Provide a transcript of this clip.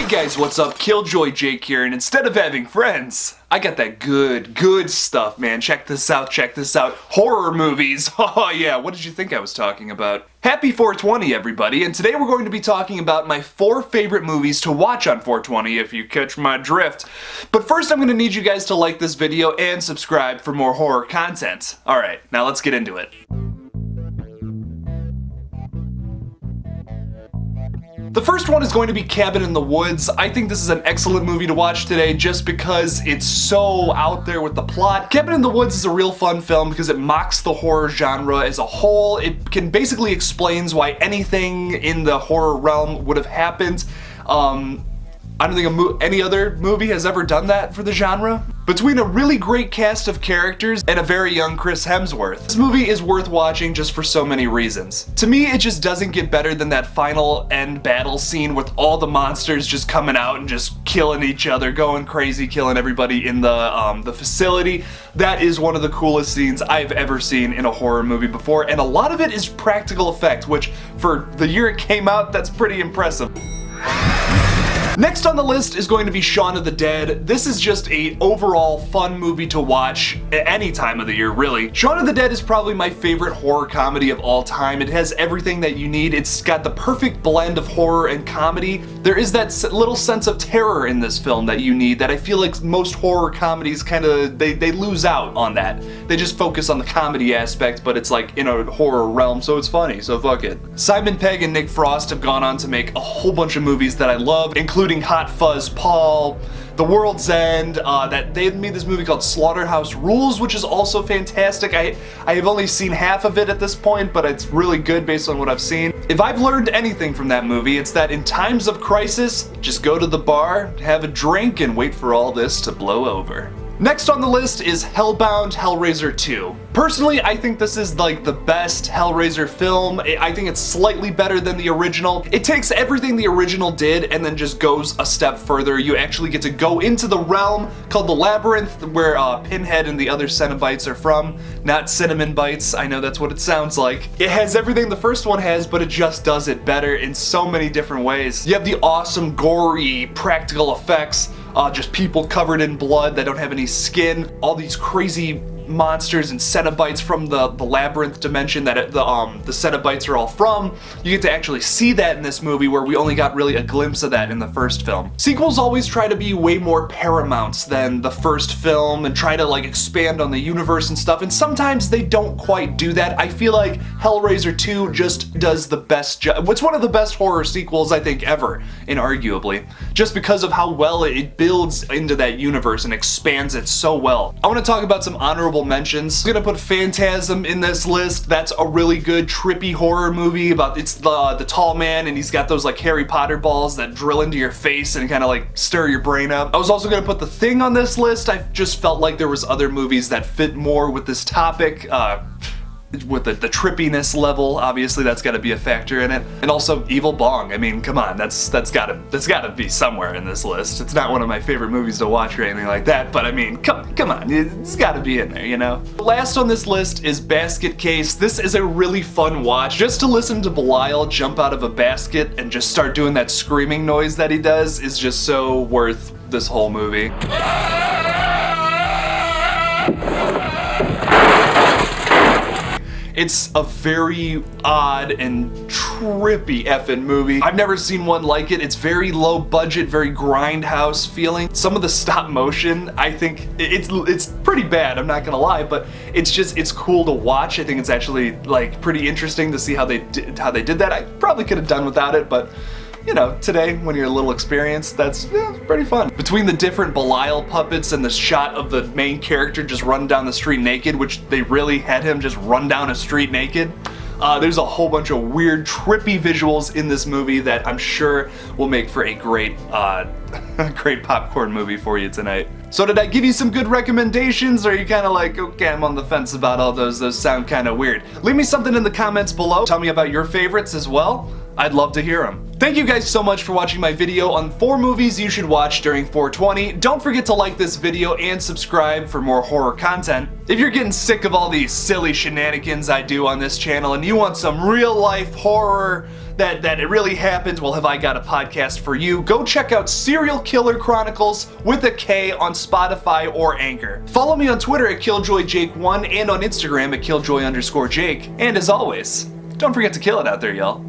guys, what's up? Killjoy Jake here, and instead of having friends, I got that good stuff, man. Check this out, Horror movies. Oh yeah, what did you think I was talking about? Happy 420, everybody, and today we're going to be talking about my 4 favorite movies to watch on 420, if you catch my drift. But first, I'm gonna need you guys to like this video and subscribe for more horror content. Alright, now let's get into it. The first one is going to be Cabin in the Woods. I think this is an excellent movie to watch today just because it's so out there with the plot. Cabin in the Woods is a real fun film because it mocks the horror genre as a whole. It can basically explains why anything in the horror realm would have happened. I don't think any other movie has ever done that for the genre. Between a really great cast of characters and a very young Chris Hemsworth, this movie is worth watching just for so many reasons. To me, it just doesn't get better than that final end battle scene with all the monsters just coming out and just killing each other, going crazy, killing everybody in the facility. That is one of the coolest scenes I've ever seen in a horror movie before, and a lot of it is practical effect, which for the year it came out, that's pretty impressive. Next on the list is going to be Shaun of the Dead. This is just a overall fun movie to watch at any time of the year, really. Shaun of the Dead is probably my favorite horror comedy of all time. It has everything that you need. It's got the perfect blend of horror and comedy. There is that little sense of terror in this film that you need that I feel like most horror comedies kind of, they lose out on that. They just focus on the comedy aspect, but it's like in a horror realm, so it's funny, so fuck it. Simon Pegg and Nick Frost have gone on to make a whole bunch of movies that I love, including Hot Fuzz Paul, The World's End, that they made this movie called Slaughterhouse Rules, which is also fantastic. I have only seen half of it at this point, but it's really good based on what I've seen. If I've learned anything from that movie, it's that in times of crisis, just go to the bar, have a drink, and wait for all this to blow over. Next on the list is Hellbound Hellraiser 2. Personally, I think this is like the best Hellraiser film. I think it's slightly better than the original. It takes everything the original did and then just goes a step further. You actually get to go into the realm called the Labyrinth, where Pinhead and the other Cenobites are from. Not cinnamon bites, I know that's what it sounds like. It has everything the first one has, but it just does it better in so many different ways. You have the awesome, gory, practical effects. Just people covered in blood that don't have any skin, all these crazy monsters and Cenobites from the labyrinth dimension that the Cenobites are all from. You get to actually see that in this movie, where we only got really a glimpse of that in the first film. Sequels always try to be way more paramount than the first film and try to like expand on the universe and stuff, and sometimes they don't quite do that. I feel like Hellraiser 2 just does the best job. It's one of the best horror sequels I think ever, inarguably, just because of how well it builds into that universe and expands it so well. I want to talk about some honorable mentions. I'm gonna put Phantasm in this list. That's a really good trippy horror movie about, it's the tall man and he's got those like Harry Potter balls that drill into your face and kind of like stir your brain up. I was also gonna put The Thing on this list. I just felt like there was other movies that fit more with this topic. With the trippiness level, obviously that's got to be a factor in it, and also Evil Bong. I mean, come on, that's gotta be somewhere in this list. It's not one of my favorite movies to watch or anything like that, but I mean, come on, it's got to be in there, you know. Last on this list is Basketcase. This is a really fun watch. Just to listen to Belial jump out of a basket and just start doing that screaming noise that he does is just so worth this whole movie. It's a very odd and trippy effing movie. I've never seen one like it. It's very low budget, very grindhouse feeling. Some of the stop motion, I think it's pretty bad, I'm not gonna lie, but it's cool to watch. I think it's actually like pretty interesting to see how they did that. I probably could have done without it, but you know, today, when you're a little experienced, that's pretty fun. Between the different Belial puppets and the shot of the main character just run down the street naked, which they really had him just run down a street naked, there's a whole bunch of weird, trippy visuals in this movie that I'm sure will make for a great popcorn movie for you tonight. So did I give you some good recommendations, or are you kind of like, okay, I'm on the fence about all those sound kind of weird? Leave me something in the comments below. Tell me about your favorites as well. I'd love to hear them. Thank you guys so much for watching my video on 4 movies you should watch during 420. Don't forget to like this video and subscribe for more horror content. If you're getting sick of all these silly shenanigans I do on this channel and you want some real life horror that it really happened, well, have I got a podcast for you. Go check out Serial Killer Chronicles with a K on Spotify or Anchor. Follow me on Twitter at KilljoyJake1 and on Instagram at Killjoy_Jake. And as always, don't forget to kill it out there, y'all.